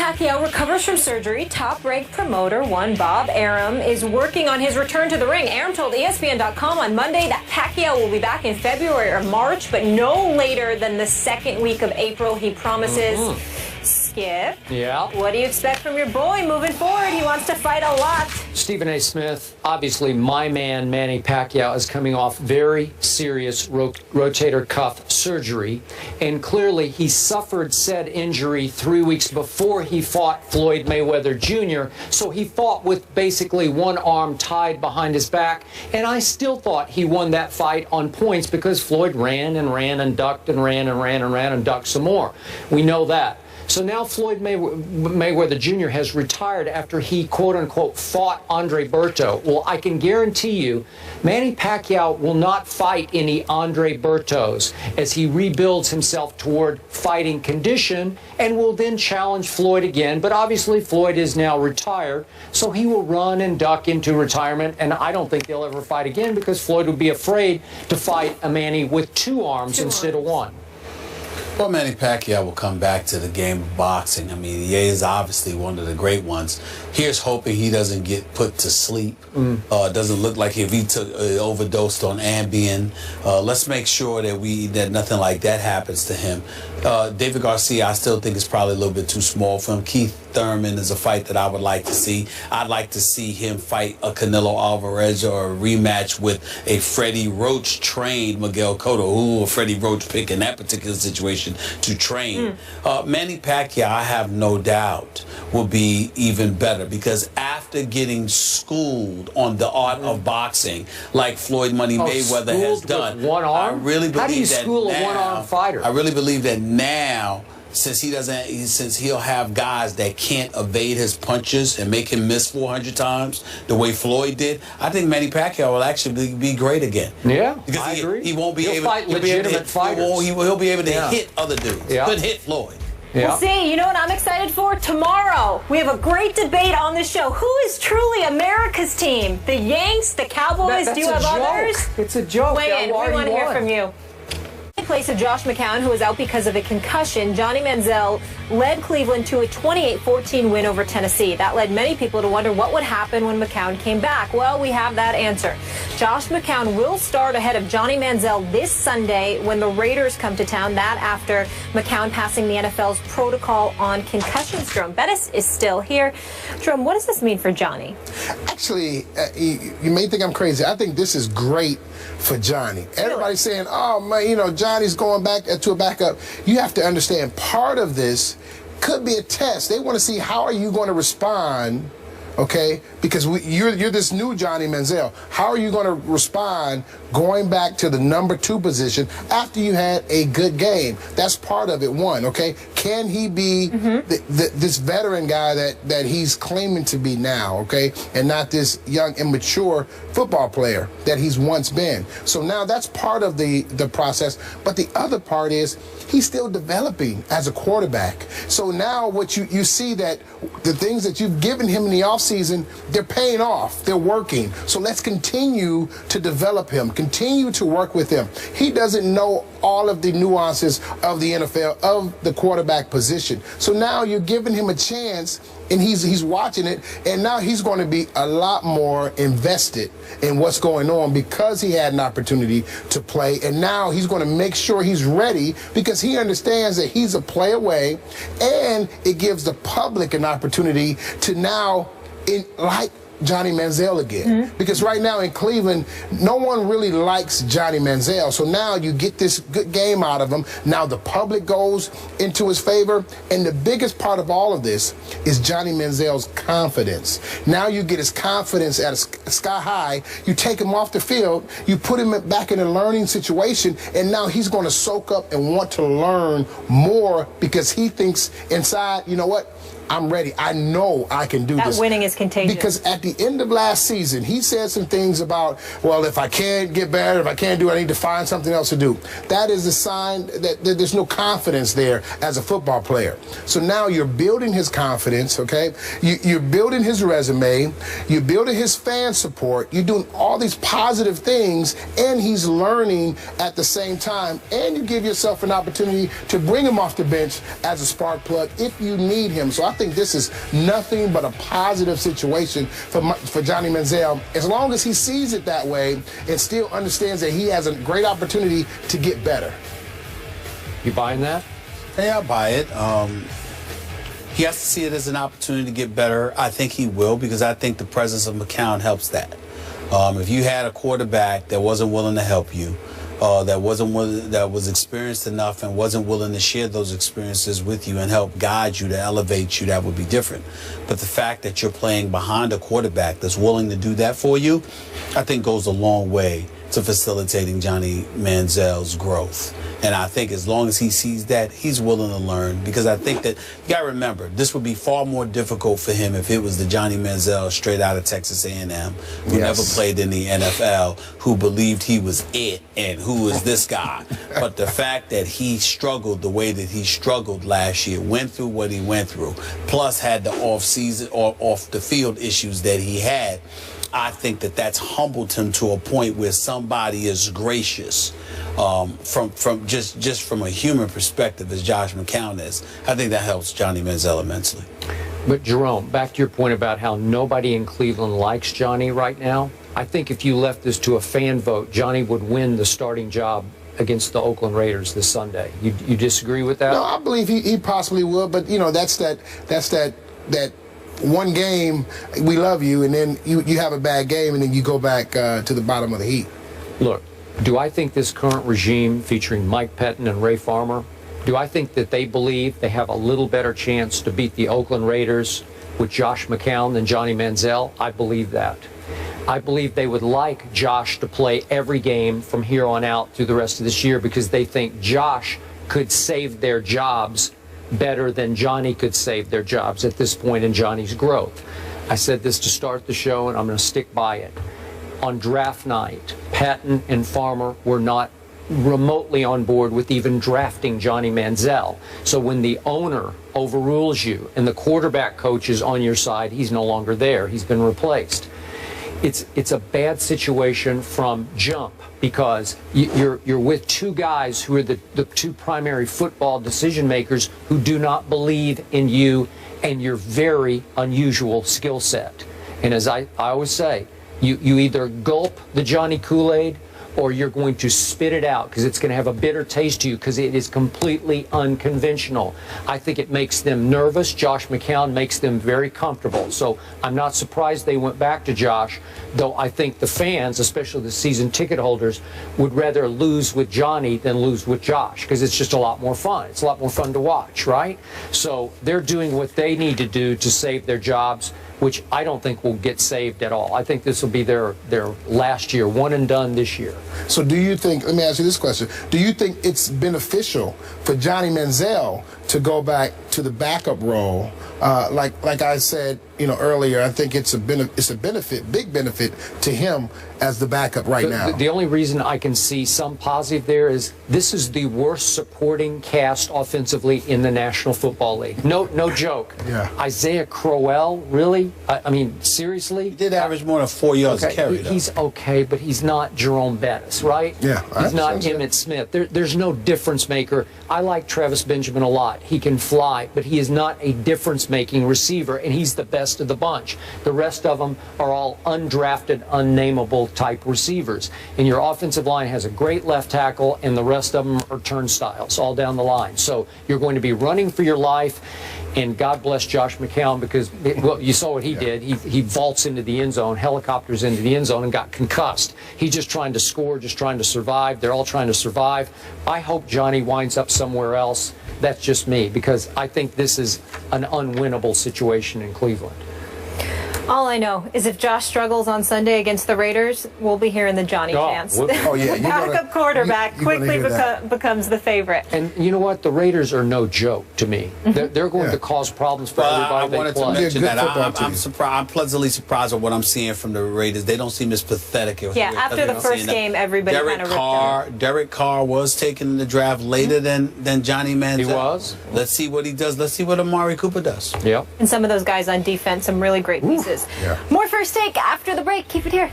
Pacquiao recovers from surgery. Top-ranked promoter one Bob Arum is working on his return to the ring. Arum told ESPN.com on Monday that Pacquiao will be back in February or March, but no later than the second week of April, he promises. Skip, what do you expect from your boy moving forward? He wants to fight a lot. Stephen A. Smith, obviously my man Manny Pacquiao is coming off very serious rotator cuff surgery, and clearly he suffered said injury 3 weeks before he fought Floyd Mayweather Jr., so he fought with basically one arm tied behind his back, and I still thought he won that fight on points because Floyd ran and ran and ducked and ran and ran and ran and ducked some more. We know that. So now Floyd Mayweather Jr. has retired after he, quote-unquote, fought Andre Berto. Well, I can guarantee you Manny Pacquiao will not fight any Andre Bertos as he rebuilds himself toward fighting condition and will then challenge Floyd again. But obviously Floyd is now retired, so he will run and duck into retirement, and I don't think they'll ever fight again because Floyd would be afraid to fight a Manny with two arms instead of one. Well, Manny Pacquiao will come back to the game of boxing. I mean, he is obviously one of the great ones. Here's hoping he doesn't get put to sleep. Doesn't look like if he took overdosed on Ambien. Let's make sure that nothing like that happens to him. David Garcia, I still think is probably a little bit too small for him. Keith Thurman is a fight that I would like to see. I'd like to see him fight a Canelo Alvarez or a rematch with a Freddie Roach-trained Miguel Cotto. Who will Freddie Roach pick in that particular situation to train? Manny Pacquiao, I have no doubt, will be even better because after getting schooled on the art of boxing, like Floyd Money Mayweather has done, one arm? I really believe How do you that school now, a one-arm fighter? I really believe that now, since he'll have guys that can't evade his punches and make him miss 400 times the way Floyd did, I think Manny Pacquiao will actually be great again. Yeah, because I agree. He won't be He'll able fight to legitimate fighters. He'll be able to hit other dudes. Couldn't hit Floyd. We'll see. You know what I'm excited for? Tomorrow, we have a great debate on the show. Who is truly America's team? The Yanks, the Cowboys? Do you have others? It's a joke. Weigh in. We want to hear from you. In place of Josh McCown, who was out because of a concussion, Johnny Manziel led Cleveland to a 28-14 win over Tennessee. That led many people to wonder what would happen when McCown came back. Well, we have that answer. Josh McCown will start ahead of Johnny Manziel this Sunday when the Raiders come to town. That after McCown passing the NFL's protocol on concussions. Jerome Bettis is still here. Jerome, what does this mean for Johnny? Actually, you may think I'm crazy. I think this is great for Johnny. Everybody's saying, oh, man, you know, Johnny's going back to a backup. You have to understand part of this could be a test. They want to see how are you going to respond, okay? Because you're this new Johnny Manziel. How are you going to respond going back to the number 2 position after you had a good game? That's part of it, one, okay? Can he be this veteran guy that he's claiming to be now, okay? And not this young, immature football player that he's once been. So now that's part of the process. But the other part is he's still developing as a quarterback. So now what you see that the things that you've given him in the offseason, they're paying off. They're working. So let's continue to develop him, continue to work with him. He doesn't know all of the nuances of the NFL, of the quarterback position. So now you're giving him a chance, and he's watching it, and now he's going to be a lot more invested in what's going on because he had an opportunity to play, and now he's going to make sure he's ready because he understands that he's a play away, and it gives the public an opportunity to now, like Johnny Manziel again. Because right now in Cleveland, no one really likes Johnny Manziel. So now you get this good game out of him. Now the public goes into his favor. And the biggest part of all of this is Johnny Manziel's confidence. Now you get his confidence at a sky high. You take him off the field. You put him back in a learning situation. And now he's going to soak up and want to learn more because he thinks inside, you know what? I'm ready. I know I can do this. That winning is contagious. Because at the end of last season, he said some things about, well, if I can't get better, if I can't do it, I need to find something else to do. That is a sign that there's no confidence there as a football player. So now you're building his confidence, okay? You're building his resume. You're building his fan support. You're doing all these positive things, and he's learning at the same time. And you give yourself an opportunity to bring him off the bench as a spark plug if you need him. So I think this is nothing but a positive situation for Johnny Manziel, as long as he sees it that way and still understands that he has a great opportunity to get better. You buying that? Yeah, I buy it. He has to see it as an opportunity to get better. I think he will, because I think the presence of McCown helps that. If you had a quarterback that wasn't willing to help you, that was experienced enough and wasn't willing to share those experiences with you and help guide you, to elevate you, that would be different. But the fact that you're playing behind a quarterback that's willing to do that for you, I think goes a long way to facilitating Johnny Manziel's growth. And I think as long as he sees that, he's willing to learn, because I think that, you got to remember, this would be far more difficult for him if it was the Johnny Manziel straight out of Texas A&M, who never played in the NFL, who believed he was it and who was this guy. But the fact that he struggled the way that he struggled last year, went through what he went through, plus had the off-season or off-the-field issues that he had, I think that that's humbled him to a point where somebody is gracious from just from a human perspective, as Josh McCown is. I think that helps Johnny Manziel immensely. But Jerome, back to your point about how nobody in Cleveland likes Johnny right now, I think if you left this to a fan vote, Johnny would win the starting job against the Oakland Raiders this Sunday. You disagree with that? No, I believe he possibly would, but you know, that's that one game, we love you, and then you have a bad game, and then you go back to the bottom of the heap. Look, do I think this current regime featuring Mike Pettin and Ray Farmer, do I think that they believe they have a little better chance to beat the Oakland Raiders with Josh McCown than Johnny Manziel? I believe that. I believe they would like Josh to play every game from here on out through the rest of this year, because they think Josh could save their jobs better than Johnny could save their jobs at this point in Johnny's growth. I said this to start the show, and I'm going to stick by it. On draft night, Patton and Farmer were not remotely on board with even drafting Johnny Manziel. So when the owner overrules you and the quarterback coach is on your side, he's no longer there. He's been replaced. It's a bad situation from jump, because you're with two guys who are the two primary football decision makers who do not believe in you and your very unusual skill set. And as I always say, you either gulp the Johnny Kool-Aid or you're going to spit it out, because it's going to have a bitter taste to you, because it is completely unconventional. I think it makes them nervous. Josh McCown makes them very comfortable. So I'm not surprised they went back to Josh, though I think the fans, especially the season ticket holders, would rather lose with Johnny than lose with Josh, because it's just a lot more fun. It's a lot more fun to watch, right? So they're doing what they need to do to save their jobs, which I don't think will get saved at all. I think this will be their last year, one and done this year. So do you think, let me ask you this question, do you think it's beneficial for Johnny Manziel to go back to the backup role? Like I said, earlier, I think it's a benefit, big benefit to him as the backup right now. The only reason I can see some positive there is this is the worst supporting cast offensively in the National Football League. No joke. Yeah. Isaiah Crowell, really? I mean, seriously? He did average more than 4 yards a carry, though. He's okay, but he's not Jerome Bettis, right? Yeah. He's not Emmitt Smith. There's no difference maker. I like Travis Benjamin a lot. He can fly, but he is not a difference-making receiver, and he's the best of the bunch. The rest of them are all undrafted, unnameable type receivers. And your offensive line has a great left tackle, and the rest of them are turnstiles all down the line. So you're going to be running for your life, and God bless Josh McCown, because, well, you saw what he did. He vaults into the end zone, helicopters into the end zone, and got concussed. He's just trying to score, just trying to survive. They're all trying to survive. I hope Johnny winds up somewhere else. That's just me, because I think this is an unwinnable situation in Cleveland. All I know is if Josh struggles on Sunday against the Raiders, we'll be hearing the Johnny chants. Oh, yeah. The backup quarterback quickly becomes the favorite. And you know what? The Raiders are no joke to me. They're going to cause problems for everybody I wanted they play. to mention that. I'm surprised. I'm pleasantly surprised at what I'm seeing from the Raiders. They don't seem as pathetic as after the first game, everybody kind of ripped him. Derek Carr was taken in the draft later than Johnny Manziel. He was. Let's see what he does. Let's see what Amari Cooper does. Yep. And some of those guys on defense, some really great pieces. Yeah. More First Take after the break. Keep it here.